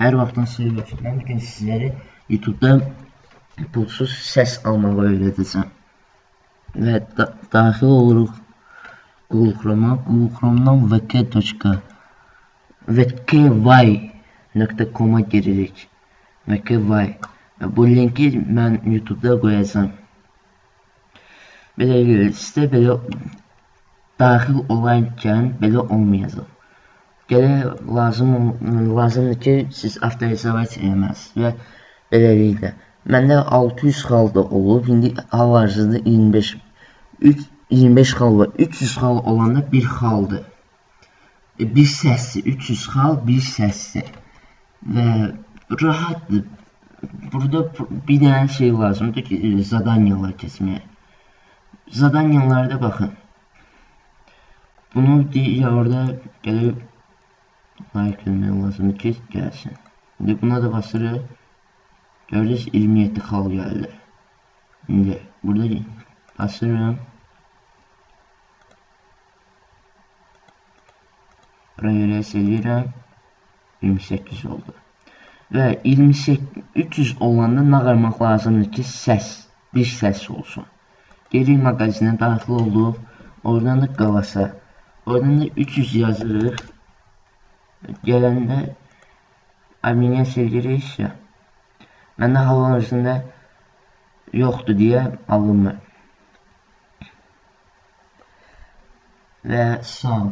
Hər vaxtın sirri ki, mən bugün sizləri YouTube'da pulsuz səs almağı öyrədəcəm. Və daxil oluruq Google Chrome'a. Google Chrome'dan vky.com'a giririk. Vky. Və bu linki mən YouTube'da qoyacağım. Belə sizdə belə daxil olarkən belə olmayacaq. Gələk lazımdır ki, siz avtorizavat eləməlisiniz və beləliklə. Məndə 600 xal da olub, indi hal-hazırda 25 xal var. 300 xal olanda bir xaldır. Bir səsdir, 300 xal bir səsdir. Və rahatdır. Burada bir dənə şey lazımdır ki, zadanyalar keçməyə. Zadanyalarda baxın. Bunu deyir, orada gəlib like vermək lazımdır ki, gəlsin. İndi buna da basırıq. Gördünüz 27 xal gəldi. İndi burada basırım. Buraya rəs edirəm. 28 oldu. Və 300 olanda nə qarmaq lazımdır ki, bir səs olsun. Geri mağazinə daxil olduq. Oradan da qalasa. Oradan da 300 yazırıq. Gələndə aboniyasiya giririk ya. Məndə hal-hazırda yoxdur deyə alınmır. Və sağ ol.